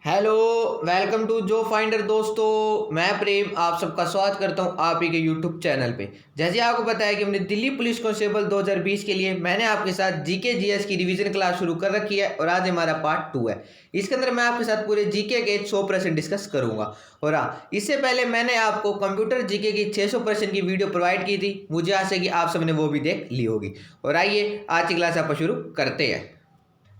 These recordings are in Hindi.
हेलो। वेलकम टू जो फाइंडर दोस्तों, मैं प्रेम आप सबका स्वागत करता हूं आप ही के यूट्यूब चैनल पे। जैसे आपको पता है कि हमने दिल्ली पुलिस कांस्टेबल 2020 के लिए मैंने आपके साथ जीके जीएस की रिवीजन क्लास शुरू कर रखी है और आज हमारा पार्ट 2 है। इसके अंदर मैं आपके साथ पूरे जीके के 100% डिस्कस करूंगा। और हाँ, इससे पहले मैंने आपको कंप्यूटर जीके की 600% की वीडियो प्रोवाइड की थी। मुझे आशा है कि आप सबने वो भी देख ली होगी। और आइए आज की क्लास आप शुरू करते हैं।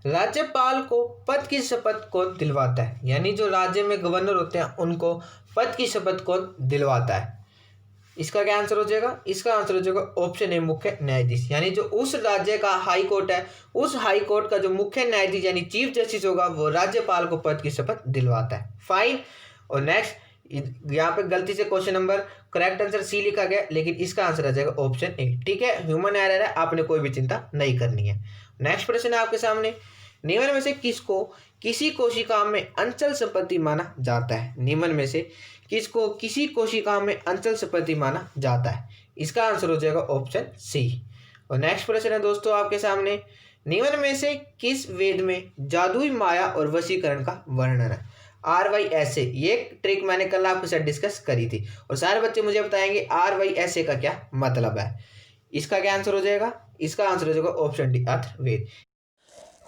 राज्यपाल को पद की शपथ कौन दिलवाता है? यानी जो राज्य में गवर्नर होते हैं उनको पद की शपथ कौन दिलवाता है? इसका क्या आंसर हो जाएगा? इसका आंसर हो जाएगा ऑप्शन ए, मुख्य न्यायाधीश। यानी जो उस राज्य का हाई कोर्ट है, उस हाई कोर्ट का जो मुख्य न्यायाधीश यानी चीफ जस्टिस होगा, वो राज्यपाल को पद की शपथ दिलवाता है। फाइन। और नेक्स्ट, यहाँ पे गलती से question number correct answer C लिखा गया, लेकिन इसका आंसर आ जाएगा ऑप्शन ए। ठीक है, ह्यूमन एरर है, आपने कोई भी चिंता नहीं करनी है। नेक्स्ट प्रश्न है आपके सामने, निम्न में से किसको किसी कोशिका में अंचल संपत्ति माना जाता है? निम्न में से किसको किसी कोशिका में अंचल संपत्ति माना जाता है? इसका आंसर हो जाएगा ऑप्शन सी। और नेक्स्ट प्रश्न है दोस्तों आपके सामने, निम्न में से किस वेद में जादुई माया और वशीकरण का वर्णन है? RYSA, ये ट्रिक मैंने कल आपके साथ डिस्कस करी थी और सारे बच्चे मुझे बताएंगे RYSA का क्या मतलब है। इसका क्या आंसर हो जाएगा? इसका आंसर हो जाएगा ऑप्शन डी, अथर्ववेद।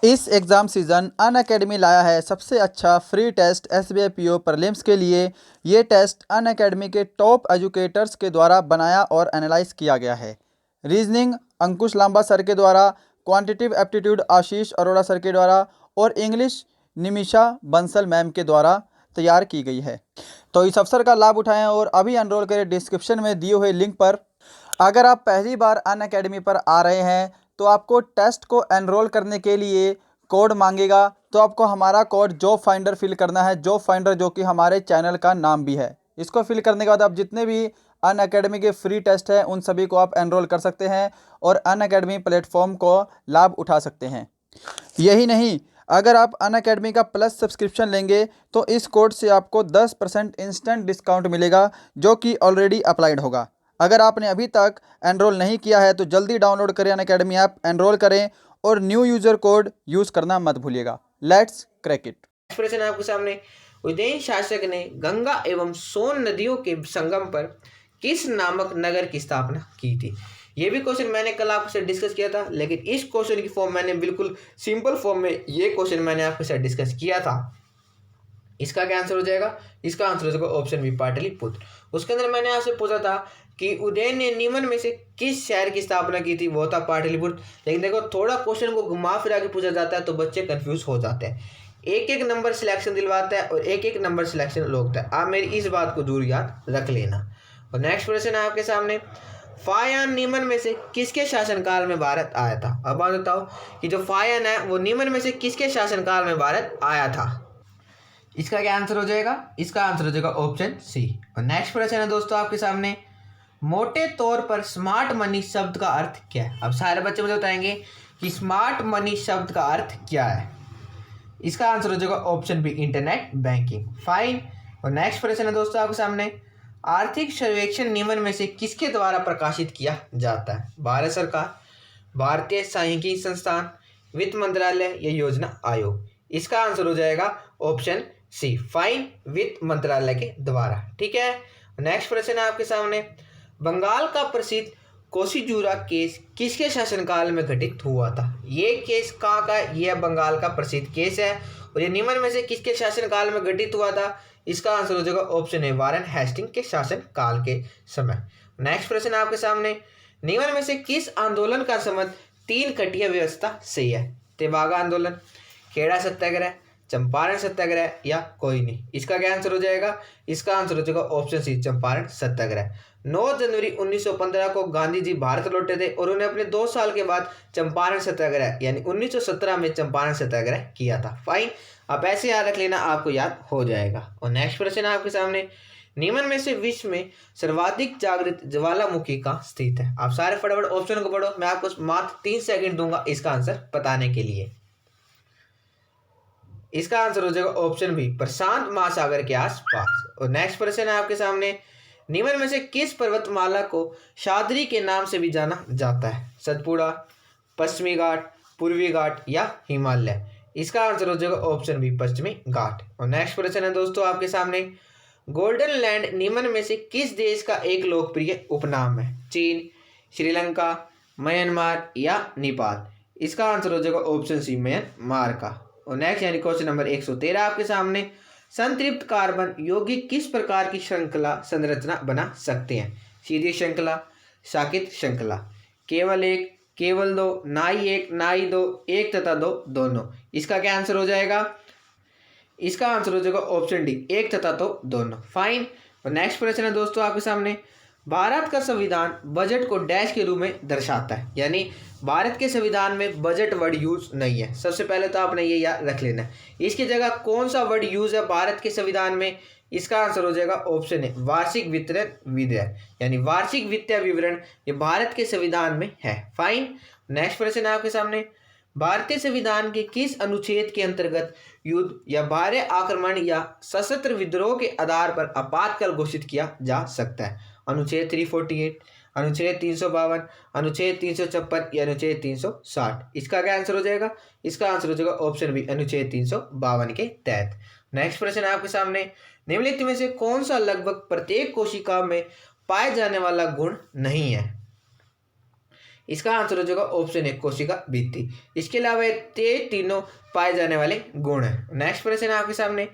इस एग्ज़ाम सीज़न अन अकेडमी लाया है सबसे अच्छा free test SBI PO prelims के लिए। ये टेस्ट अन अकेडमी के टॉप एजुकेटर्स के द्वारा बनाया और एनालाइज किया गया है। रीजनिंग अंकुश लांबा सर के द्वारा, क्वांटिटिव एप्टीट्यूड आशीष अरोड़ा सर के द्वारा और इंग्लिश निमिषा बंसल मैम के द्वारा तैयार की गई है। तो इस अवसर का लाभ उठाएं और अभी एनरोल करें डिस्क्रिप्शन में दिए हुए लिंक पर। अगर आप पहली बार अन अकेडमी पर आ रहे हैं तो आपको टेस्ट को एनरोल करने के लिए कोड मांगेगा, तो आपको हमारा कोड जॉब फाइंडर फिल करना है। जॉब फाइंडर जो कि हमारे चैनल का नाम भी है। इसको फिल करने के बाद आप जितने भी अन अकेडमी के फ्री टेस्ट हैं उन सभी को आप एनरोल कर सकते हैं और अन अकेडमी प्लेटफॉर्म को लाभ उठा सकते हैं। यही नहीं, अगर आप अन अकेडमी का प्लस सब्सक्रिप्शन लेंगे तो इस कोड से आपको 10% इंस्टेंट डिस्काउंट मिलेगा, जो कि ऑलरेडी अप्लाइड होगा। अगर आपने अभी तक एनरोल नहीं किया है तो जल्दी डाउनलोड करें अन अकेडमी ऐप, एनरोल करें और न्यू यूज़र कोड यूज़ करना मत भूलिएगा। Let's crack it. प्रश्न आपके सामने, उज्जैन शासक ने गंगा एवं सोन नदियों के संगम पर किस नामक नगर की स्थापना की थी? ये भी क्वेश्चन मैंने कल आपसे डिस्कस किया था, लेकिन इस क्वेश्चन की फॉर्म मैंने बिल्कुल सिंपल फॉर्म में ये क्वेश्चन मैंने आपके साथ डिस्कस किया था। इसका क्या आंसर हो जाएगा? इसका आंसर हो जाएगा ऑप्शन बी, पाटलिपुत्र। उसके अंदर मैंने आपसे पूछा था कि उदयन ने निम्न में से किस शहर की स्थापना की थी? वो था पाटलिपुत्र। लेकिन देखो, थोड़ा क्वेश्चन को घुमा फिरा के पूछा जाता है तो बच्चे कंफ्यूज हो जाते हैं। एक एक नंबर सिलेक्शन दिलवाता है और एक एक नंबर सिलेक्शन रोकता है। आप मेरी इस बात को जरूर याद रख लेना। और नेक्स्ट प्रश्न है आपके सामने, फायान निम्न में से किसके शासनकाल में भारत आया था? अब आप बताओ कि जो फायान है वो निम्न में से किसके शासनकाल में भारत आया था? इसका क्या आंसर हो जाएगा? इसका आंसर हो जाएगा ऑप्शन सी। और नेक्स्ट प्रश्न है दोस्तों आपके सामने, मोटे तौर पर स्मार्ट मनी शब्द का अर्थ क्या है? अब सारे बच्चे मुझे बताएंगे कि स्मार्ट मनी शब्द का अर्थ क्या है। इसका आंसर हो जाएगा option B, internet banking. Fine. और नेक्स्ट प्रश्न है दोस्तों आपके सामने, आर्थिक सर्वेक्षण निम्न में से किसके द्वारा प्रकाशित किया जाता है? भारत सरकार, भारतीय सांख्यिकी संस्थान, वित्त मंत्रालय या योजना आयोग? इसका आंसर हो जाएगा ऑप्शन सी, फाइन, वित्त मंत्रालय के द्वारा। ठीक है। नेक्स्ट प्रश्न है आपके सामने, बंगाल का प्रसिद्ध कोसीजूरा केस किसके शासनकाल में घटित हुआ था? ये केस कहाँ का? यह बंगाल का प्रसिद्ध केस है और ये निम्न में से किसके शासनकाल में घटित हुआ था? इसका आंसर हो जाएगा ऑप्शन ए, वारेन हेस्टिंग के शासनकाल के समय। नेक्स्ट प्रश्न आपके सामने, निम्न में से किस आंदोलन का संबंध तीन कटिया व्यवस्था से है? तेभागा आंदोलन, खेड़ा सत्याग्रह, चंपारण सत्याग्रह या कोई नहीं? इसका क्या आंसर हो जाएगा? इसका आंसर हो जाएगा ऑप्शन सी, चंपारण सत्याग्रह। 9 जनवरी 1915 को गांधी जी भारत लौटे थे और उन्हें अपने 2 साल के बाद चंपारण सत्याग्रह यानी 1917 में चंपारण सत्याग्रह किया था। फाइन। आप ऐसे याद रख लेना, आपको याद हो जाएगा। और नेक्स्ट प्रश्न है आपके सामने, निम्न में से विश्व में सर्वाधिक जागृत ज्वालामुखी कहाँ स्थित है? आप सारे फटाफट ऑप्शन को पढ़ो, मैं आपको मात्र 3 सेकंड दूंगा इसका आंसर बताने के लिए। इसका आंसर हो जाएगा ऑप्शन बी, प्रशांत महासागर के आसपास। और नेक्स्ट प्रश्न है आपके सामने, निम्न में से किस पर्वतमाला को शाद्री के नाम से भी जाना जाता है? सतपुड़ा, पश्चिमी घाट, पूर्वी घाट या हिमालय? इसका आंसर हो जाएगा ऑप्शन बी पश्चिमी घाट। और नेक्स्ट प्रश्न है दोस्तों आपके सामने, गोल्डन लैंड निम्न में से किस देश का एक लोकप्रिय उपनाम है? चीन, श्रीलंका, म्यांमार या नेपाल? इसका आंसर हो जाएगा ऑप्शन सी म्यांमार का। और नेक्स्ट यानी क्वेश्चन नंबर 113 आपके सामने, संतृप्त कार्बन यौगिक किस प्रकार की श्रृंखला संरचना बना सकते हैं? सीधी श्रृंखला, शाखित श्रृंखला, केवल एक, केवल दो, ना ही एक ना ही दो, एक तथा दो, दोनों? इसका क्या आंसर हो जाएगा? इसका आंसर हो जाएगा ऑप्शन डी एक तथा दो, दोनों। फाइन। और नेक्स्ट प्रश्न है दोस्तों आपके सामने, भारत का संविधान बजट को डैश के रूप में दर्शाता है? यानी भारत के संविधान में बजट वर्ड यूज नहीं है। सबसे पहले तो आपने ये याद रख लेना है। इसकी जगह कौन सा वर्ड यूज है भारत के संविधान में? इसका आंसर हो जाएगा ऑप्शन ए वार्षिक वित्तीय विवरण, यानी वार्षिक वित्तीय विवरण ये भारत के संविधान में है। फाइन। नेक्स्ट प्रश्न है आपके सामने, भारतीय संविधान के किस अनुच्छेद के अंतर्गत युद्ध या बाह्य आक्रमण या सशस्त्र विद्रोह के आधार पर आपातकाल घोषित किया जा सकता है? अनुच्छेद 348, अनुच्छेद 352, अनुच्छेद 356 या अनुच्छेद 360? इसका क्या आंसर हो जाएगा? इसका आंसर हो जाएगा ऑप्शन बी अनुच्छेद 352 के तहत। नेक्स्ट प्रश्न है आपके सामने, निम्नलिखित में से कौन सा लगभग प्रत्येक कोशिका में पाए जाने वाला गुण नहीं है? इसका आंसर हो जाएगा ऑप्शन ए कोशिका भित्ति। इसके अलावा तीनों पाए जाने वाले गुण हैं। नेक्स्ट प्रश्न है आपके सामने,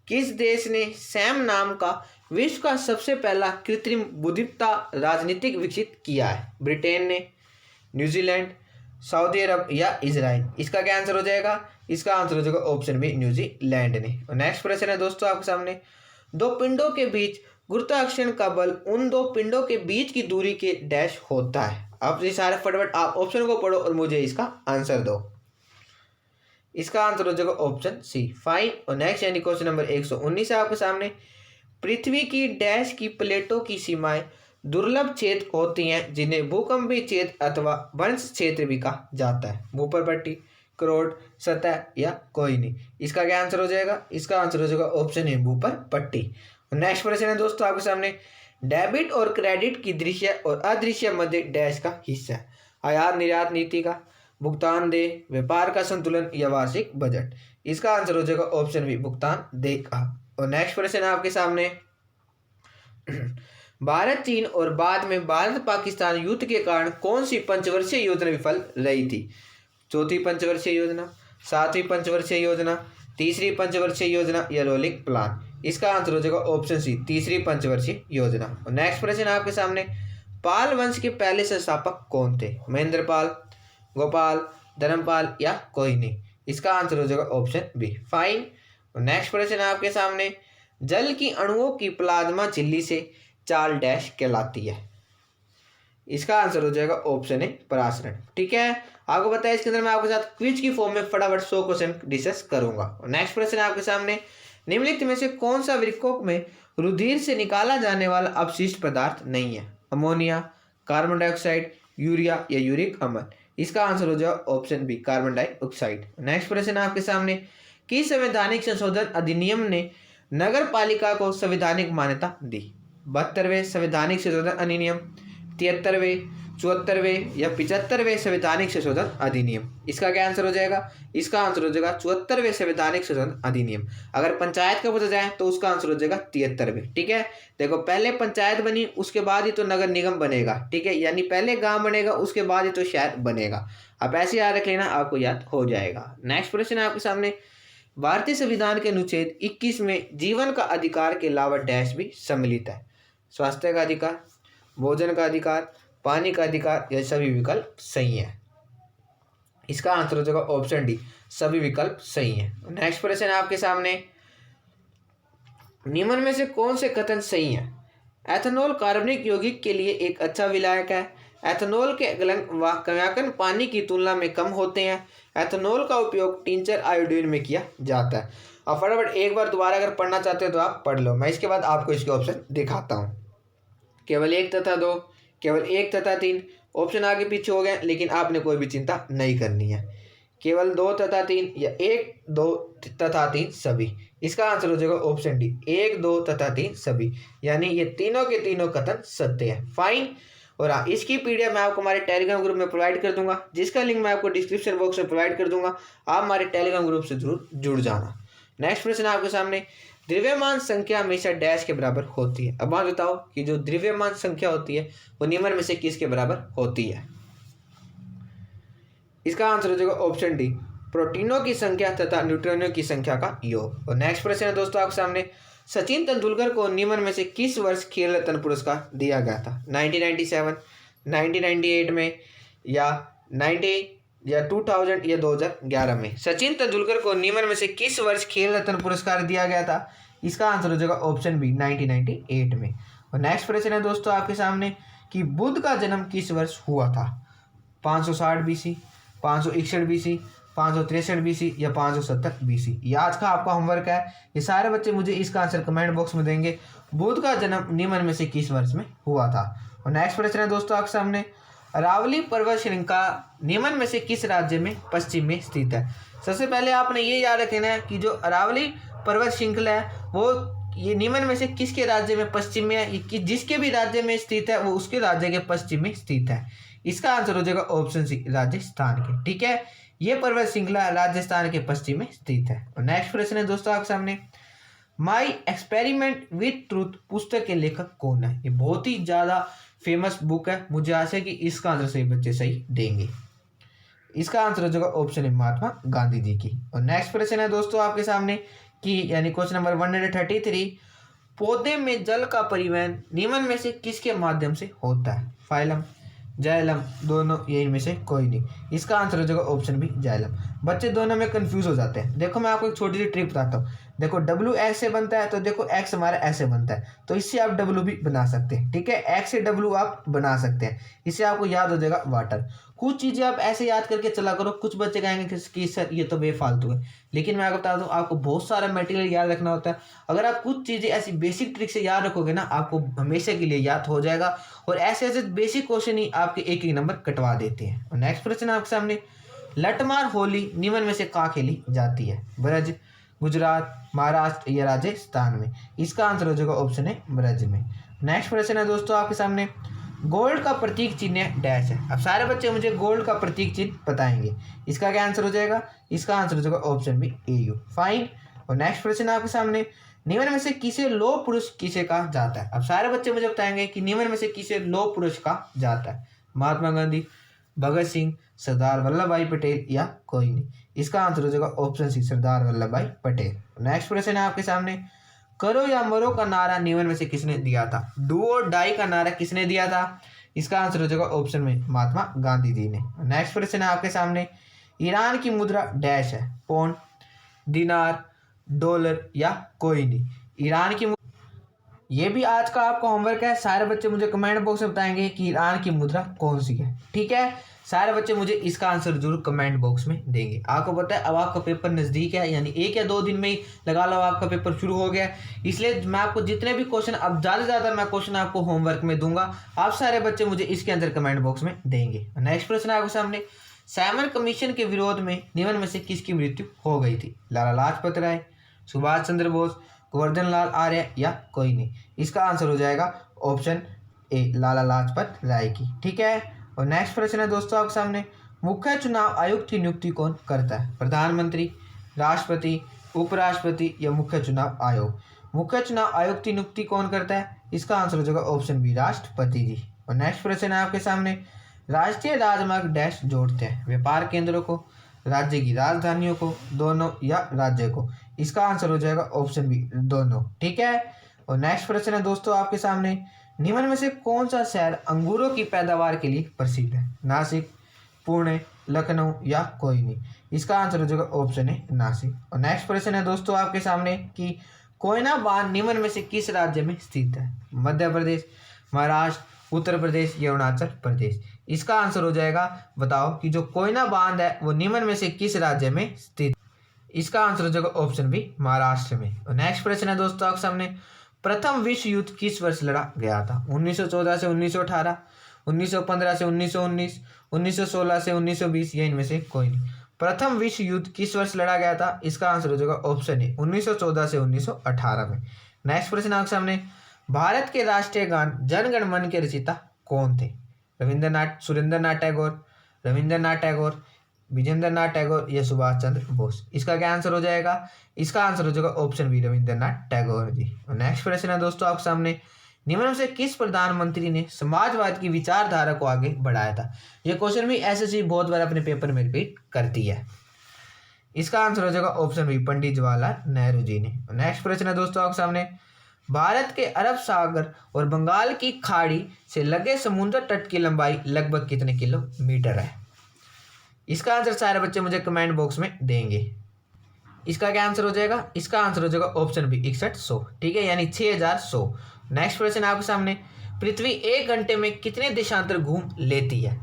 किस देश ने सैम नाम का विश्व का सबसे पहला कृत्रिम बुद्धिमत्ता राजनीतिक विकसित किया है? ब्रिटेन ने, न्यूजीलैंड, सऊदी अरब या इजराइल? इसका क्या आंसर हो जाएगा? इसका आंसर हो जाएगा ऑप्शन बी न्यूजीलैंड ने। और नेक्स्ट प्रश्न है दोस्तों आपके सामने, दो पिंडों के बीच गुरुत्वाकर्षण का बल उन दो पिंडों के बीच की दूरी के डैश होता है? आप ये सारे फटाफट आप ऑप्शन को पढ़ो और मुझे इसका आंसर दो। इसका आंसर हो जाएगा ऑप्शन सी। फाइन। और नेक्स्ट यानी क्वेश्चन नंबर 119 है आपके सामने, पृथ्वी की डैश की प्लेटों की सीमाएं दुर्लभ क्षेत्र होती हैं जिन्हें भूकंपीय क्षेत्र अथवा वंश क्षेत्र भी कहा जाता है? भूपर पट्टी, करोड़, सतह या कोई नहीं? इसका क्या आंसर हो जाएगा? इसका आंसर हो जाएगा ऑप्शन ए भूपर पट्टी। नेक्स्ट प्रश्न है दोस्तों आपके सामने, डेबिट और क्रेडिट की दृश्य और अदृश्य मध्य डैश का हिस्सा है? आयात निर्यात नीति का, भुगतान दे, व्यापार का संतुलन या वार्षिक बजट? इसका आंसर हो जाएगा ऑप्शन बी भुगतान दे का। और नेक्स्ट प्रश्न है आपके सामने, भारत चीन और बाद में भारत पाकिस्तान युद्ध के कारण कौन सी पंचवर्षीय योजना विफल रही थी? चौथी पंचवर्षीय योजना, सातवीं पंचवर्षीय योजना, तीसरी पंचवर्षीय योजना या रोलिंग प्लान? इसका आंसर हो जाएगा ऑप्शन सी तीसरी पंचवर्षीय योजना। और नेक्स्ट प्रश्न आपके सामने, पाल वंश के पहले संस्थापक कौन थे? महेंद्र पाल, गोपाल, धर्मपाल या कोई नहीं? इसका आंसर हो जाएगा ऑप्शन बी। फाइन। और नेक्स्ट प्रश्न आपके सामने, जल की अणुओं की प्लाज्मा झिल्ली से चाल डैश कहलाती है? इसका आंसर हो जाएगा ऑप्शन ए परासरण। ठीक है, आपको बताया इसके अंदर मैं आपके साथ क्विज की फॉर्म में फटाफट 100 क्वेश्चन डिस्कस करूंगा। और नेक्स्ट प्रश्न आपके सामने, निम्नलिखित में से कौन सा वृक्कों में रुधिर से निकाला जाने वाला अपशिष्ट पदार्थ नहीं है? अमोनिया, कार्बन डाइऑक्साइड, यूरिया या यूरिक अम्ल? इसका आंसर हो जाएगा option B carbon dioxide. Next प्रश्न आपके सामने, किस संवैधानिक संशोधन अधिनियम ने नगर पालिका को संवैधानिक मान्यता दी? 72वें संवैधानिक संशोधन अधिनियम, 73वें, 74वें या 75वें संवैधानिक संशोधन अधिनियम? इसका क्या आंसर हो जाएगा? इसका आंसर हो जाएगा 74वें संवैधानिक संशोधन अधिनियम। अगर पंचायत का पूछा जाए तो उसका आंसर हो जाएगा 73वें। ठीक है, देखो पहले पंचायत बनी उसके बाद ही तो नगर निगम बनेगा। ठीक है, यानी पहले गांव बनेगा उसके बाद ही तो शहर बनेगा। आप ऐसे याद रख लेना, आपको याद हो जाएगा। नेक्स्ट प्रश्न है आपके सामने, भारतीय संविधान के अनुच्छेद 21 में जीवन का अधिकार के अलावा डैश भी सम्मिलित है? स्वास्थ्य का अधिकार, भोजन का अधिकार, पानी का अधिकार या सभी विकल्प सही है? इसका आंसर हो जाएगा ऑप्शन डी सभी विकल्प सही है। नेक्स्ट प्रश्न है आपके सामने, निम्न में से कौन से कथन सही है? एथेनॉल कार्बनिक यौगिक के लिए एक अच्छा विलायक है। एथेनॉल के गलनांक व क्रियाकरण पानी की तुलना में कम होते हैं। एथेनॉल का उपयोग टिंचर आयोडीन में किया जाता है। अब फटाफट एक बार दोबारा अगर पढ़ना चाहते हो तो आप पढ़ लो, मैं इसके बाद आपको इसके ऑप्शन दिखाता हूँ। केवल 1 तथा 2, केवल 1 तथा 3, ऑप्शन आगे पीछे हो गए लेकिन आपने कोई भी चिंता नहीं करनी है। केवल 2 तथा 3 या 1, 2 तथा 3 सभी? इसका आंसर हो जाएगा ऑप्शन डी 1, 2 तथा 3 सभी, यानी ये तीनों के तीनों कथन सत्य है। फाइन। और हाँ, इसकी पीडीएफ मैं आपको हमारे टेलीग्राम ग्रुप में प्रोवाइड कर दूंगा, जिसका लिंक मैं आपको डिस्क्रिप्शन बॉक्स में प्रोवाइड कर दूंगा। आप हमारे टेलीग्राम ग्रुप से जरूर जुड़ जाना। नेक्स्ट प्रश्न आपके सामने, द्रव्यमान संख्या हमेशा डैश के बराबर होती है। अब बात बताओ कि जो द्रव्यमान संख्या होती है वो निम्न में से किसके बराबर होती है। इसका आंसर हो जाएगा ऑप्शन डी, प्रोटीनों की संख्या तथा न्यूट्रॉनों की संख्या का योग। और नेक्स्ट प्रश्न है दोस्तों आपके सामने, सचिन तेंदुलकर को निम्न में से किस वर्ष खेल रत्न पुरस्कार दिया गया था। 1997, 1998 में, या 2000 या 2011 में। सचिन तेंदुलकर को निम्न में से किस वर्ष खेल रत्न पुरस्कार दिया गया था। इसका आंसर हो जाएगा ऑप्शन बी, 1998 में। और नेक्स्ट प्रश्न है दोस्तों आपके सामने कि बुद्ध का जन्म किस वर्ष हुआ था। 560 बीसी, 561 बीसी, 563 बीसी या 570 बीसी। ये आज का आपका होमवर्क है। ये सारे बच्चे मुझे इसका आंसर कमेंट बॉक्स में देंगे, बुद्ध का जन्म निम्न में से किस वर्ष में हुआ था। और नेक्स्ट प्रश्न है दोस्तों आपके सामने, अरावली पर्वत श्रृंखला निम्न में से किस राज्य में पश्चिम में स्थित है। सबसे पहले आपने ये याद रखना है कि जो अरावली पर्वत श्रृंखला है वो ये निम्न में से किसके राज्य में पश्चिम में है, कि जिसके भी राज्य में स्थित है वो उसके राज्य के पश्चिम में स्थित है। इसका आंसर हो जाएगा ऑप्शन सी, राजस्थान के। ठीक है, ये पर्वत श्रृंखला राजस्थान के पश्चिम में स्थित है। और नेक्स्ट प्रश्न है दोस्तों आपके सामने, माई एक्सपेरिमेंट विथ ट्रूथ पुस्तक के लेखक कौन है। ये बहुत ही ज्यादा फेमस बुक है, मुझे आशा है कि इसका आंसर सही बच्चे सही देंगे। इसका आंसर हो जाएगा ऑप्शन है, महात्मा गांधी जी की। और नेक्स्ट प्रश्न है दोस्तों आपके सामने कि यानी क्वेश्चन नंबर 133, पौधे में जल का परिवहन निम्न में से किसके माध्यम से होता है। फाइलम, जाइलम, दोनों, ये इनमें से कोई नहीं। इसका आंसर हो जाएगा ऑप्शन बी, जाइलम। बच्चे दोनों में कंफ्यूज हो जाते हैं। देखो मैं आपको एक छोटी सी ट्रिक बताता हूँ। देखो डब्ल्यू एक्स से बनता है तो देखो एक्स हमारा ऐसे बनता है, तो इससे आप डब्ल्यू भी बना सकते हैं। ठीक है, एक्स से डब्ल्यू आप बना सकते हैं, इससे आपको याद हो जाएगा वाटर। कुछ चीज़ें आप ऐसे याद करके चला करो। कुछ बच्चे कहेंगे कि सर ये तो बेफालतू है, लेकिन मैं आपको बता दूं आपको बहुत सारा मटेरियल याद रखना होता है। अगर आप कुछ चीज़ें ऐसी बेसिक ट्रिक से याद रखोगे ना, आपको हमेशा के लिए याद हो जाएगा। और ऐसे ऐसे बेसिक क्वेश्चन ही आपके एक एक नंबर कटवा देते हैं। और नेक्स्ट प्रश्न आपके सामने, लठमार होली निम्न में से कहाँ खेली जाती है। ब्रज, गुजरात, महाराष्ट्र या राजस्थान में। इसका आंसर हो जाएगा ऑप्शन है, ब्रज में। नेक्स्ट प्रश्न है दोस्तों आपके सामने, गोल्ड का प्रतीक चिन्ह डैश है। अब सारे बच्चे मुझे गोल्ड का प्रतीक चिन्ह बताएंगे। इसका क्या आंसर हो जाएगा। इसका आंसर हो जाएगा ऑप्शन बी, AU। फाइन। और नेक्स्ट प्रश्न आपके सामने, निम्न में से किसे लौह पुरुष किसे कहा जाता है। अब सारे बच्चे मुझे बताएंगे कि निम्न में से किसे लौह पुरुष कहा जाता है। महात्मा गांधी, भगत सिंह, सरदार वल्लभ भाई पटेल या कोई नहीं। इसका आंसर हो जाएगा ऑप्शन सी, सरदार वल्लभ भाई पटेल। नेक्स्ट प्रश्न है आपके सामने, करो या मरो का नारा निम्न में से किसने दिया था। डू और डाई का नारा किसने दिया था। इसका आंसर हो जाएगा ऑप्शन में, महात्मा गांधी जी ने। नेक्स्ट प्रश्न है आपके सामने, ईरान की मुद्रा डैश है। पौंड, दिनार, डॉलर या कोई नहीं। ईरान की ये भी आज का आपका होमवर्क है। सारे बच्चे मुझे कमेंट बॉक्स में बताएंगे कि ईरान की मुद्रा कौन सी है। ठीक है, सारे बच्चे मुझे इसका आंसर जरूर कमेंट बॉक्स में देंगे। आपको पता है अब आपका पेपर नज़दीक है, यानी 1 या 2 दिन में ही लगा लो आपका पेपर शुरू हो गया। इसलिए मैं आपको जितने भी क्वेश्चन, अब ज़्यादा से ज़्यादा मैं क्वेश्चन आपको होमवर्क में दूंगा, आप सारे बच्चे मुझे इसके अंदर कमेंट बॉक्स में देंगे। नेक्स्ट प्रश्न है आपके सामने, साइमन कमीशन के विरोध में निम्न में से किसकी मृत्यु हो गई थी। लाला लाजपत राय, सुभाष चंद्र बोस, गोवर्धन लाल आर्य या कोई नहीं। इसका आंसर हो जाएगा ऑप्शन ए, लाला लाजपत राय की। ठीक है, और नेक्स्ट प्रश्न है दोस्तों आपके सामने, मुख्य चुनाव आयुक्त की नियुक्ति कौन करता है। प्रधानमंत्री, राष्ट्रपति, उपराष्ट्रपति या मुख्य चुनाव आयोग। मुख्य चुनाव आयुक्त की नियुक्ति कौन करता है। इसका आंसर हो जाएगा ऑप्शन बी, राष्ट्रपति जी। और नेक्स्ट प्रश्न है आपके सामने, राष्ट्रीय राजमार्ग डैश जोड़ते हैं। व्यापार केंद्रों को, राज्य की राजधानियों को, दोनों या राज्य को। इसका आंसर हो जाएगा ऑप्शन बी, दोनों। ठीक है, और नेक्स्ट प्रश्न है दोस्तों आपके सामने, निम्न में से कौन सा शहर अंगूरों की पैदावार के लिए प्रसिद्ध है। नासिक, पुणे, लखनऊ या कोई नहीं। इसका आंसर हो जाएगा ऑप्शन है, नासिक। और नेक्स्ट प्रश्न है दोस्तों आपके सामने कि कोयना बांध निम्न में से किस राज्य में स्थित है। मध्य प्रदेश, महाराष्ट्र, उत्तर प्रदेश या अरुणाचल प्रदेश। इसका आंसर हो जाएगा, बताओ कि जो कोयना बांध है वो निम्न में से किस राज्य में स्थित। इसका आंसर हो जाएगा ऑप्शन बी, महाराष्ट्र में। और नेक्स्ट प्रश्न है दोस्तों आपके सामने, प्रथम विश्व युद्ध किस वर्ष लड़ा गया था। 1914 से 1918, 1915 से 1919, 1916 से 1920 या इनमें से कोई नहीं। प्रथम विश्व युद्ध किस वर्ष लड़ा गया था। इसका आंसर हो जाएगा ऑप्शन ए, 1914 से 1918 में। नेक्स्ट प्रश्न आपके सामने, भारत के राष्ट्रीय गान जन गण मन के रचयिता कौन थे। रविंद्रनाथ सुरेंद्रनाथ टैगोर, रविंद्रनाथ टैगोर, विजेंद्रनाथ टैगोर या सुभाष चंद्र बोस। इसका क्या आंसर हो जाएगा? इसका आंसर हो जाएगा ऑप्शन बी, रविंद्रनाथ टैगोर जी। और नेक्स्ट प्रश्न है दोस्तों आपके सामने, निम्न में से किस प्रधानमंत्री ने समाजवाद की विचारधारा को आगे बढ़ाया था? ये क्वेश्चन भी एसएससी बहुत बार अपने पेपर में रिपीट करती है। इसका आंसर हो जाएगा ऑप्शन बी, पंडित जवाहरलाल नेहरू जी ने। नेक्स्ट प्रश्न है दोस्तों आपके सामने, भारत के अरब सागर और बंगाल की खाड़ी से लगे समुद्र तट की लंबाई लगभग कितने किलोमीटर है? इसका आंसर सारे बच्चे मुझे कमेंट बॉक्स में देंगे। इसका क्या आंसर हो जाएगा? इसका आंसर हो जाएगा ऑप्शन बी, 6100। ठीक है, यानी 6100। नेक्स्ट क्वेश्चन आपके सामने, पृथ्वी 1 घंटे में कितने देशांतर घूम लेती है?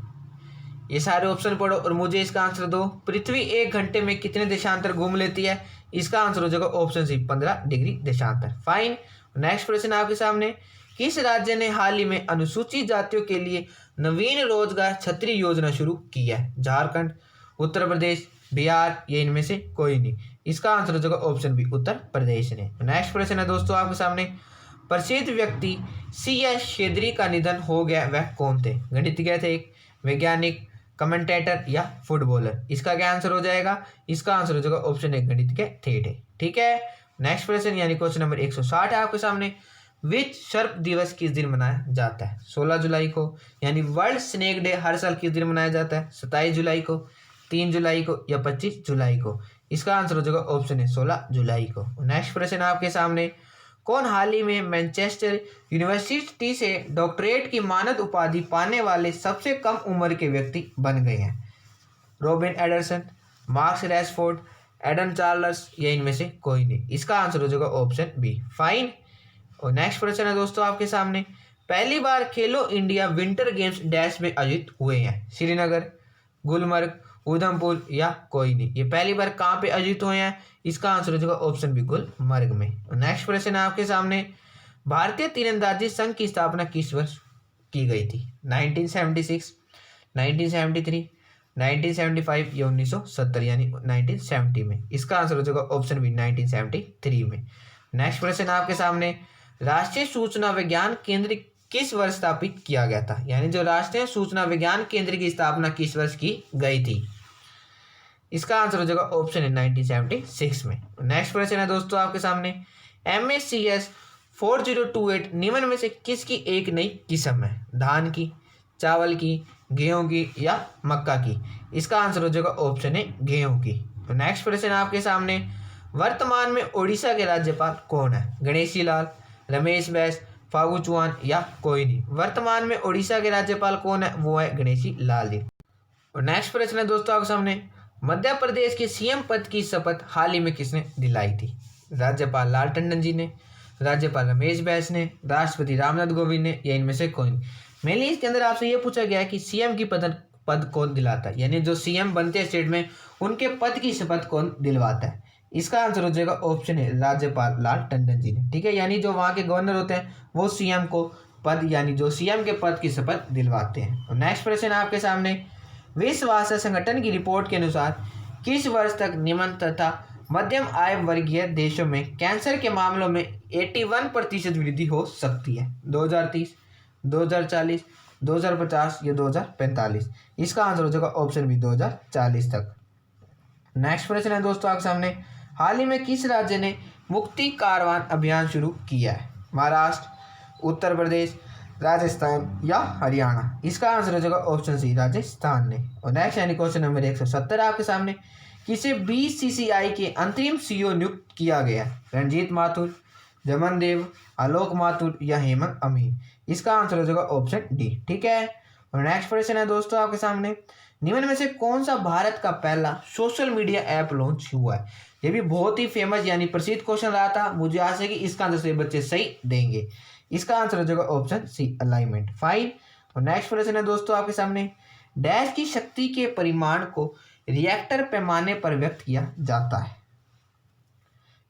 ये सारे ऑप्शन पढ़ो और मुझे इसका आंसर दो। पृथ्वी 1 घंटे में कितने देशांतर घूम लेती है? इसका आंसर हो जाएगा ऑप्शन सी, 15 डिग्री देशांतर। फाइन। नेक्स्ट क्वेश्चन आपके सामने, किस राज्य ने हाल ही में अनुसूचित जातियों के लिए नवीन रोजगार छतरी योजना शुरू की है? झारखंड, उत्तर प्रदेश, बिहार या इनमें से कोई नहीं। इसका आंसर हो जाएगा ऑप्शन बी, उत्तर प्रदेश ने। नेक्स्ट प्रश्न है दोस्तों आपके सामने, प्रसिद्ध व्यक्ति CS शेद्री का निधन हो गया, वह कौन थे? गणितज्ञ थे, वैज्ञानिक, कमेंटेटर या फुटबॉलर? इसका क्या आंसर हो जाएगा? इसका आंसर हो जाएगा ऑप्शन ए, गणितज्ञ थे। ठीक है। नेक्स्ट प्रश्न यानी क्वेश्चन नंबर 160 है आपके सामने, विश्व सर्प दिवस किस दिन मनाया जाता है? 16 जुलाई को, यानी वर्ल्ड स्नेक डे हर साल किस दिन मनाया जाता है? 27 जुलाई को, 3 जुलाई को या 25 जुलाई को? इसका आंसर हो जाएगा ऑप्शन है, 16 जुलाई को। नेक्स्ट प्रश्न आपके सामने, कौन हाल ही में मैनचेस्टर यूनिवर्सिटी से डॉक्टरेट की मानद उपाधि पाने वाले सबसे कम उम्र के व्यक्ति बन गए हैं? Robin Anderson, Marcus Rashford, Adam Charles या इनमें से कोई नहीं? इसका आंसर हो जाएगा ऑप्शन बी। फाइन। और नेक्स्ट प्रश्न है दोस्तों आपके सामने, पहली बार खेलो इंडिया विंटर गेम्स डैश में आयोजित हुए हैं? श्रीनगर, गुलमर्ग, उधमपुर या कोई नहीं? ये पहली बार कहाँ पे आयोजित हुए हैं? इसका आंसर हो जाएगा ऑप्शन बी, गुलमर्ग में। नेक्स्ट प्रश्न है आपके सामने, भारतीय तीरंदाजी संघ की स्थापना किस वर्ष की गई थी? 1976, 1973, 1975 या 1970 यानी 1970 में? इसका आंसर हो जाएगा ऑप्शन बी, 1973 में। नेक्स्ट प्रश्न आपके सामने, राष्ट्रीय सूचना विज्ञान केंद्र किस वर्ष स्थापित किया गया था? यानी जो राष्ट्रीय सूचना विज्ञान केंद्र की स्थापना किस वर्ष की गई थी? इसका आंसर हो जाएगा ऑप्शन है, 1976 में। नेक्स्ट प्रश्न है दोस्तों आपके सामने, MSCS 4028 निम्न में से किसकी एक नई किस्म है? धान की, चावल की, गेहूं की या मक्का की? इसका आंसर हो जाएगा ऑप्शन है, गेहूं की। तो नेक्स्ट प्रश्न आपके सामने, वर्तमान में उड़ीसा के राज्यपाल कौन है? गणेशी लाल, रमेश बैस, फागू चौहान या कोई नहीं? वर्तमान में उड़ीसा के राज्यपाल कौन है? वो है गणेशी लाल जी। और नेक्स्ट प्रश्न है दोस्तों आपके सामने, मध्य प्रदेश के CM पद की शपथ हाल ही में किसने दिलाई थी? राज्यपाल लाल टंडन जी ने, राज्यपाल रमेश बैस ने, राष्ट्रपति रामनाथ कोविंद ने या इनमें से कोई नहीं? मेनली इसके अंदर आपसे ये पूछा गया है कि CM की पद कौन दिलाता है, यानी जो CM बनते हैं स्टेट में उनके पद की शपथ कौन दिलवाता है? इसका आंसर हो जाएगा ऑप्शन है, राज्यपाल लाल टंडन जी ने। ठीक है, यानी जो वहाँ के गवर्नर होते हैं वो CM को पद, यानी जो CM के पद की शपथ दिलवाते हैं। और नेक्स्ट प्रश्न आपके सामने, विश्व स्वास्थ्य संगठन की रिपोर्ट के अनुसार किस वर्ष तक निम्न तथा मध्यम आय वर्गीय देशों में कैंसर के मामलों में 81% वृद्धि हो सकती है? 2030, 2040, 2050 या 2045? इसका आंसर हो जाएगा ऑप्शन बी, 2040 तक। नेक्स्ट प्रश्न है दोस्तों आपके सामने, हाल ही में किस राज्य ने मुक्ति कारवान अभियान शुरू किया है? महाराष्ट्र, उत्तर प्रदेश, राजस्थान या हरियाणा? इसका आंसर हो जाएगा ऑप्शन सी, राजस्थान ने। और नेक्स्ट यानी क्वेश्चन नंबर 170 आपके सामने, किसे BCCI के अंतरिम CEO नियुक्त किया गया? रणजीत माथुर, जमन देव, आलोक माथुर या हेमंत अमीन? इसका आंसर हो जाएगा ऑप्शन डी। ठीक है। और नेक्स्ट प्रश्न है दोस्तों आपके सामने, निम्न में से कौन सा भारत का पहला सोशल मीडिया ऐप लॉन्च हुआ है? ये भी बहुत ही फेमस यानी प्रसिद्ध क्वेश्चन रहा था, मुझे आशा है कि इसका आंसर सभी बच्चे सही देंगे। इसका आंसर हो जाएगा ऑप्शन सी, अलाइनमेंट। फाइन। और नेक्स्ट प्रश्न है दोस्तों आपके सामने, डैश की शक्ति के परिमाण को रिएक्टर पैमाने पर व्यक्त किया जाता है?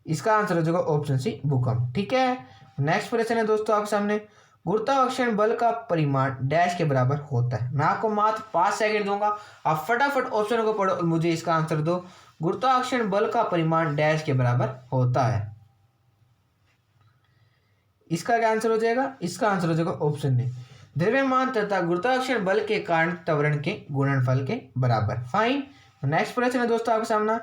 इसका आंसर हो जाएगा ऑप्शन सी, भूकंप। ठीक है। नेक्स्ट प्रश्न है दोस्तों आपके सामने, गुरुत्वाकर्षण बल का परिमाण डैश के बराबर होता है? मैं आपको मात्र 5 सेकंड दूंगा, आप फटाफट ऑप्शन को पढ़ो और मुझे इसका आंसर दो। गुरुत्वाकर्षण बल का परिमाण डैश के बराबर होता है? इसका क्या आंसर हो जाएगा? इसका आंसर हो जाएगा ऑप्शन डी, द्रव्यमान तथा गुरुत्वाकर्षण बल के कारण त्वरण के गुणनफल के बराबर। फाइन। नेक्स्ट प्रश्न है दोस्तों आपके सामने,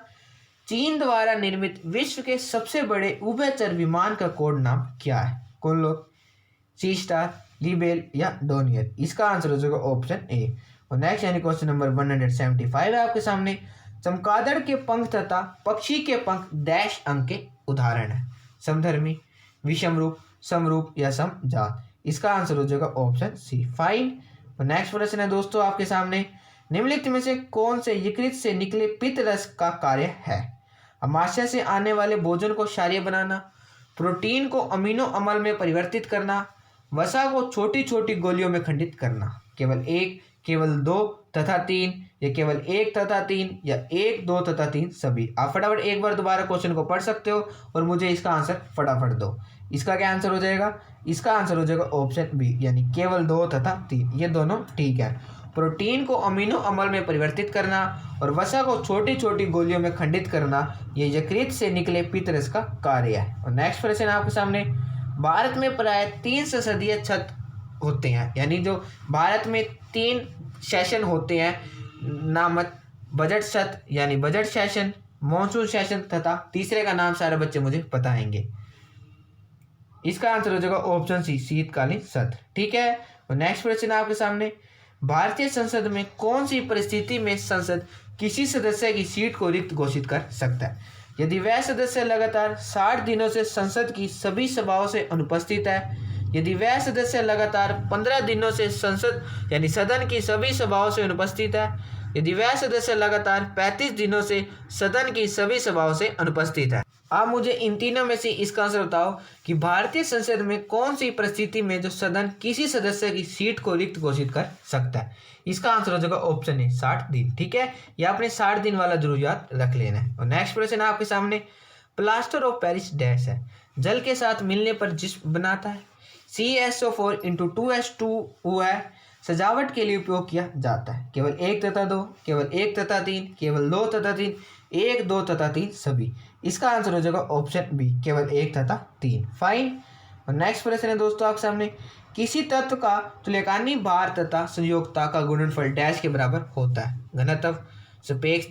चीन द्वारा निर्मित विश्व के सबसे बड़े उभयचर विमान का कोड नाम क्या है? कौन लोग? सी स्टार, लिबेल या डोनियर? इसका आंसर हो जाएगा ऑप्शन ए। और नेक्स्ट यानी क्वेश्चन नंबर 175 है आपके सामने, चमगादड़ के पंख तथा पक्षी के पंख डैश अंक के उदाहरण है? समधर्मी, विषमरूप, समरूप या समजात? इसका आंसर हो जाएगा ऑप्शन सी। फाइन। और नेक्स्ट प्रश्न है दोस्तों आपके सामने, निम्नलिखित में से कौन से यकृत से निकले पित्त रस का कार्य है? अमाशय से आने वाले भोजन को क्षारीय बनाना, प्रोटीन को अमीनो अम्ल में परिवर्तित करना, वसा को छोटी छोटी गोलियों में खंडित करना? केवल एक, केवल दो तथा तीन, या केवल एक तथा तीन, या एक, दो तथा तीन सभी? आप फटाफट एक बार दोबारा क्वेश्चन को पढ़ सकते हो और मुझे इसका आंसर फटाफट दो। इसका क्या आंसर हो जाएगा? इसका आंसर हो जाएगा ऑप्शन बी, यानी केवल दो तथा तीन, ये दोनों ठीक है। प्रोटीन को अमीनो अम्ल में परिवर्तित करना और वसा को छोटी छोटी गोलियों में खंडित करना, ये यकृत से निकले पित्त रस का कार्य है। और नेक्स्ट प्रश्न आपके सामने, भारत में प्राय 3 संसदीय छत होते हैं, यानी जो भारत में 3 सेशन होते हैं नामक बजट सत्र यानी बजट सेशन, मॉनसून सेशन तथा तीसरे का नाम सारे बच्चे मुझे बताएंगे। इसका आंसर हो जाएगा ऑप्शन सी, शीतकालीन सत्र। ठीक है। और नेक्स्ट प्रश्न आपके सामने, भारतीय संसद में कौन सी परिस्थिति में संसद किसी सदस्य की सीट को रिक्त घोषित कर सकता है? यदि वह सदस्य लगातार 60 दिनों से संसद की सभी सभाओं से अनुपस्थित है, यदि वह सदस्य लगातार 15 दिनों से संसद यानी सदन की सभी सभाओं से अनुपस्थित है, यदि वह सदस्य लगातार 35 दिनों से सदन की सभी सभाओं से अनुपस्थित है। आप मुझे इन तीनों में से इसका आंसर बताओ कि भारतीय संसद में कौन सी परिस्थिति में जो सदन किसी सदस्य की सीट को रिक्त घोषित कर सकता है? इसका आंसर हो जाएगा ऑप्शन ए, 60 दिन। ठीक है, या आपने 60 दिन वाला जरूर याद रख लेना है। और नेक्स्ट प्रश्न आपके सामने, प्लास्टर ऑफ पेरिस डैश है, जल के साथ मिलने पर जिस्म बनाता है? CaSO4 × 2H2O है, सजावट के लिए उपयोग किया जाता है? केवल 1 तथा 2, केवल 1 तथा 3, केवल 2 तथा 3, 1, 2 तथा 3 सभी? इसका आंसर हो जाएगा ऑप्शन बी, केवल 1 तथा 3। फाइन। और नेक्स्ट प्रश्न है दोस्तों आपके सामने, किसी तत्व का तुल्यकालिक भार तथा संयोजकता का गुणनफल डैश के बराबर होता है? घनत्व, सापेक्ष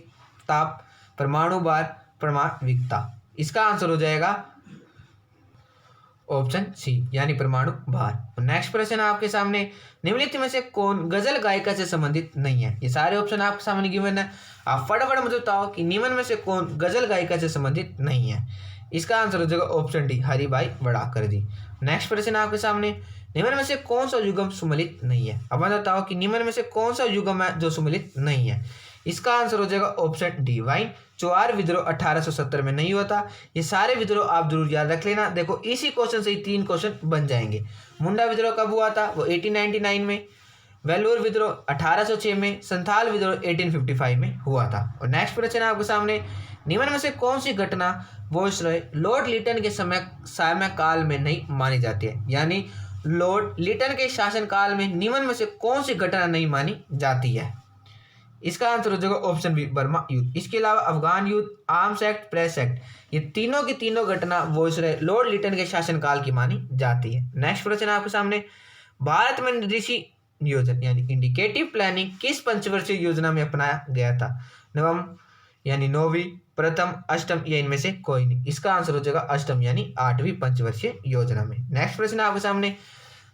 ताप, परमाणु भार, परमाणविकता? इसका आंसर हो जाएगा ऑप्शन सी, यानी परमाणु भार। नेक्स्ट प्रश्न आपके सामने, निम्नलिखित में से कौन गजल गायिका से संबंधित नहीं है? ये सारे ऑप्शन आपके सामने गिवन है, आप फटाफट मुझे बताओ कि निम्न में से कौन गजल गायिका से संबंधित नहीं है? इसका आंसर हो जाएगा ऑप्शन डी, हरिभाई वड़ाकर जी। नेक्स्ट प्रश्न आपके सामने, निम्न में से कौन सा युग्म सुमेलित नहीं है? अब बताओ कि निम्न में से कौन सा युग्म है जो सुमेलित नहीं है? इसका आंसर हो जाएगा ऑप्शन डी, वाइन। चौहार विद्रोह 1870 में नहीं होता। ये सारे विद्रोह आप जरूर याद रख लेना। देखो इसी क्वेश्चन से ही 3 क्वेश्चन बन जाएंगे। मुंडा विद्रोह कब हुआ था? वो 1899 में। वेल्लोर विद्रोह 1806 में। संथाल विद्रोह 1855 में हुआ था। और नेक्स्ट प्रश्न आपके सामने, निम्न में से कौन सी घटना वायसरॉय लॉर्ड लिटन के समय काल में नहीं मानी जाती है? यानी लॉर्ड लिटन के शासनकाल में निम्न में से कौन सी घटना नहीं मानी जाती है? इसका आंसर हो जाएगा ऑप्शन बी, बर्मा युद्ध। इसके अलावा अफगान युद्ध, आर्म्स एक्ट, प्रेस एक्ट, ये तीनों की तीनों घटना वायसरॉय लॉर्ड लिटन के शासनकाल की मानी जाती है। नेक्स्ट प्रश्न आपके सामने, भारत में नीति नियोजन यानी इंडिकेटिव प्लानिंग किस पंचवर्षीय योजना में अपनाया गया था? नवम यानी 9वीं, प्रथम, अष्टम या इनमें से कोई नहीं? इसका आंसर हो जाएगा अष्टम यानी 8वीं पंचवर्षीय योजना में। नेक्स्ट प्रश्न आपके सामने,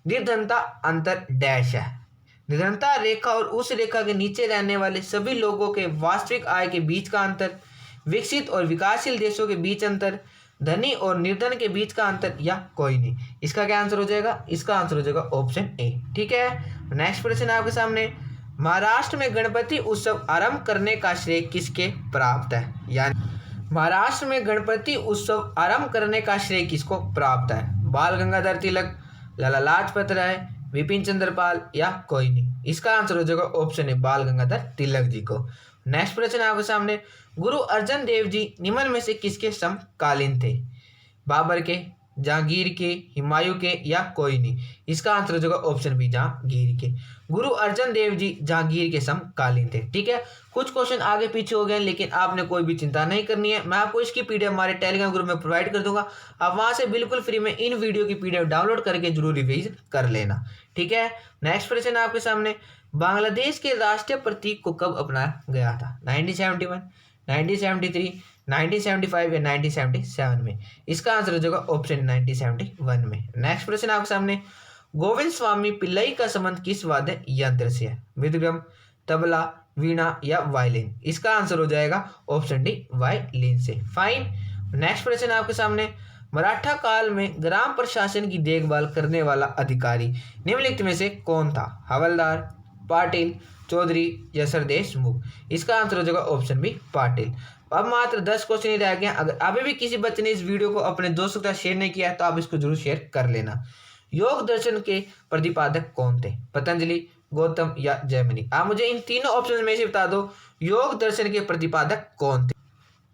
निर्धनता अंतर डैश है? निर्धनता रेखा और उस रेखा के नीचे रहने वाले सभी लोगों के वास्तविक आय के बीच का अंतर, विकसित और विकासशील देशों के बीच अंतर, धनी और निर्धन के बीच का अंतर, या कोई नहीं? इसका क्या आंसर हो जाएगा? इसका आंसर हो जाएगा ऑप्शन ए। ठीक है। नेक्स्ट प्रश्न आपके सामने, महाराष्ट्र में गणपति उत्सव आरंभ करने का श्रेय किसके प्राप्त है? यानी महाराष्ट्र में गणपति उत्सव आरंभ करने का श्रेय किसको प्राप्त है? बाल गंगाधर तिलक, लाला लाजपत राय, विपिन चंद्र पाल, या कोई नहीं? इसका आंसर हो जाएगा ऑप्शन ए, बाल गंगाधर तिलक जी को। नेक्स्ट प्रश्न आपके सामने, गुरु अर्जन देव जी निम्न में से किसके समकालीन थे? बाबर के, जहांगीर के, हुमायूं के या कोई नहीं? इसका आंसर हो जाएगा ऑप्शन बी जहांगीर के। गुरु अर्जन देव जी जहांगीर के समकालीन थे। ठीक है, कुछ क्वेश्चन आगे पीछे हो गए लेकिन आपने कोई भी चिंता नहीं करनी है। मैं आपको इसकी पीडीएफ हमारे टेलीग्राम ग्रुप में प्रोवाइड कर दूंगा। आप वहां से बिल्कुल फ्री में इन वीडियो की पीडीएफ डाउनलोड करके जरूर रिवीजन कर लेना। ठीक है, नेक्स्ट प्रश्न आपके सामने, बांग्लादेश के राष्ट्रीय प्रतीक को कब अपनाया गया था? 1971, 1973, 1975 या 1977 में? इसका आंसर हो जाएगा ऑप्शन 1971 में। नेक्स्ट प्रश्न आपके सामने, गोविंद स्वामी पिल्लई का संबंध किस वाद्य यंत्र से है? मृदंगम, तबला, वीणा या वायलिन? इसका आंसर हो जाएगा ऑप्शन डी वायलिन से। फाइन। नेक्स्ट प्रश्न आपके सामने, मराठा काल में ग्राम प्रशासन की देखभाल करने वाला अधिकारी निम्नलिखित में से कौन था? हवलदार, पाटिल, चौधरी या सरदेशमुख? इसका आंसर हो जाएगा ऑप्शन बी पाटिल। अब मात्र 10 क्वेश्चन ही रह गए। अगर अभी भी किसी बच्चे ने इस वीडियो को अपने दोस्तों के साथ शेयर नहीं किया है तो आप इसको जरूर शेयर कर लेना। योग दर्शन के प्रतिपादक कौन थे? पतंजलि, गौतम या जैमिनी? आप मुझे इन तीनों ऑप्शन में से बता दो, योग दर्शन के प्रतिपादक कौन थे?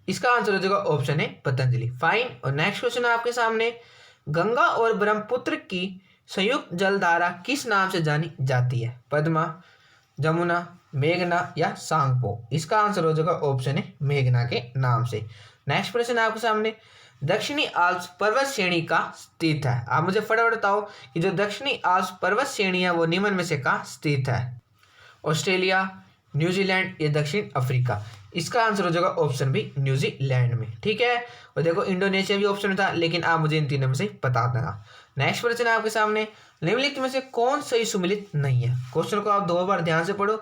इसका आंसर हो जाएगा ऑप्शन है पतंजलि। फाइन। और नेक्स्ट क्वेश्चन आपके सामने, गंगा और ब्रह्मपुत्र की संयुक्त जलधारा किस नाम से जानी जाती है? पद्मा, जमुना, मेघना या सांगपो? इसका आंसर हो जाएगा ऑप्शन है मेघना के नाम से। नेक्स्ट प्रश्न आपके सामने, दक्षिणी आल्प्स पर्वत श्रेणी का स्थित है? आप मुझे फटाफट बताओ कि जो दक्षिणी आल्प्स पर्वत श्रेणी है वो निम्न में से कहाँ स्थित है? ऑस्ट्रेलिया, न्यूजीलैंड या दक्षिण अफ्रीका? इसका आंसर हो जाएगा ऑप्शन बी न्यूजीलैंड में। ठीक है, और देखो इंडोनेशिया भी ऑप्शन था लेकिन आप मुझे इन तीनों में से बता देना। नेक्स्ट प्रश्न है आपके सामने, निम्नलिखित में से कौन सही सुमिलित नहीं है? क्वेश्चन को आप 2 बार ध्यान से पढ़ो,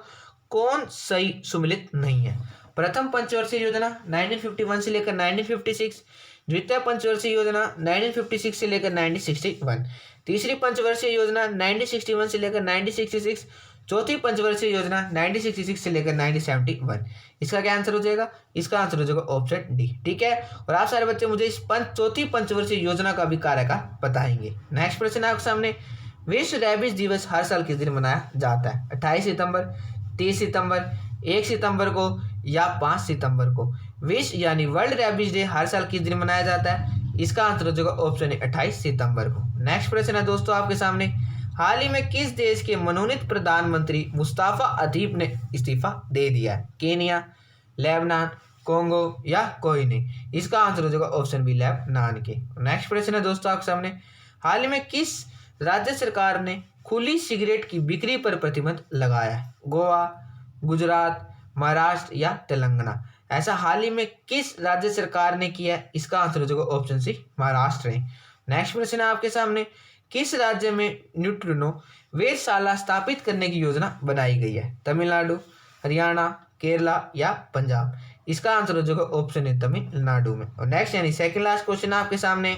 कौन सही सुमिलित नहीं है? प्रथम पंचवर्षीय योजना 1951 से लेकर 1956, द्वितीय पंचवर्षीय योजना 1956 से लेकर 1961, तीसरी पंचवर्षीय योजना 1961 से लेकर 1966, चौथी पंचवर्षीय योजना 1966 से लेकर 1971। इसका क्या आंसर हो जाएगा? इसका आंसर हो जाएगा ऑप्शन डी। ठीक है, और आप सारे बच्चे मुझे इस चौथी पंचवर्षीय योजना का भी कार्यकाल बताएंगे। नेक्स्ट प्रश्न आपके सामने, विश्व रेबीज दिवस हर साल किस दिन मनाया जाता है? 28 सितंबर, 30 सितंबर, 1 सितंबर को या 5 सितंबर को? विश्व यानी वर्ल्ड रेबीज डे हर साल किस दिन मनाया जाता है? इसका आंसर हो जाएगा ऑप्शन है 28 सितंबर को। नेक्स्ट प्रश्न है दोस्तों आपके सामने, हाल ही में किस देश के मनोनीत प्रधानमंत्री मुस्तफा अतीफ ने इस्तीफा दे दिया है? केनिया, लेबनान, कोंगो या कोई नहीं? इसका आंसर हो जाएगा ऑप्शन बी लेबनान के। नेक्स्ट प्रश्न है दोस्तों आपके सामने, हाल ही में किस राज्य सरकार ने खुली सिगरेट की बिक्री पर प्रतिबंध लगाया है? गोवा, गुजरात, महाराष्ट्र या तेलंगाना? ऐसा हाल ही में किस राज्य सरकार ने किया है? इसका आंसर हो जाएगा ऑप्शन सी महाराष्ट्र है। नेक्स्ट प्रश्न है आपके सामने, किस राज्य में न्यूट्रिनो वेधशाला स्थापित करने की योजना बनाई गई है? तमिलनाडु, हरियाणा, केरला या पंजाब? इसका आंसर हो जाएगा ऑप्शन है तमिलनाडु में। और नेक्स्ट यानी सेकंड लास्ट क्वेश्चन आपके सामने,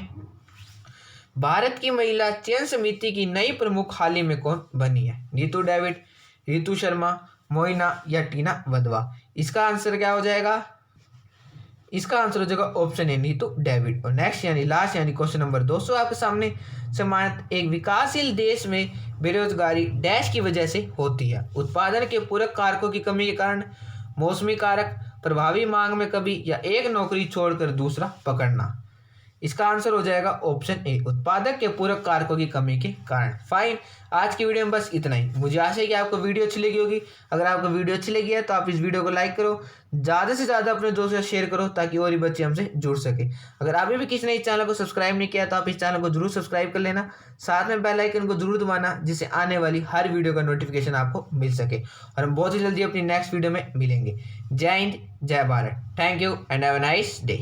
भारत की महिला चयन समिति की नई प्रमुख हाल ही में कौन बनी है? नीतू डेविड, रितु शर्मा, मोइना या टीना वधवा? इसका आंसर क्या हो जाएगा? इसका आंसर हो जाएगा ऑप्शन ए नीतू डेविड। और नेक्स्ट यानी लास्ट यानी क्वेश्चन नंबर 200 आपके सामने, समानत एक विकासशील देश में बेरोजगारी डैश की वजह से होती है? उत्पादन के पूरक कारकों की कमी के कारण, मौसमी कारक, प्रभावी मांग में कमी या एक नौकरी छोड़कर दूसरा पकड़ना? इसका आंसर हो जाएगा ऑप्शन ए उत्पादक के पूरक कारकों की कमी के कारण। फाइन, आज की वीडियो में बस इतना ही। मुझे आशा है कि आपको वीडियो अच्छी लगी होगी। अगर आपको वीडियो अच्छी लगी है तो आप इस वीडियो को लाइक करो, ज़्यादा से ज़्यादा अपने दोस्तों से शेयर करो ताकि और भी बच्चे हमसे जुड़ सके। अगर अभी भी किसी ने इस चैनल को सब्सक्राइब नहीं किया तो आप इस चैनल को जरूर सब्सक्राइब कर लेना, साथ में बेल आइकन को जरूर दबाना जिससे आने वाली हर वीडियो का नोटिफिकेशन आपको मिल सके। और हम बहुत ही जल्दी अपनी नेक्स्ट वीडियो में मिलेंगे। जय हिंद, जय Bharat. Thank you and have a nice day.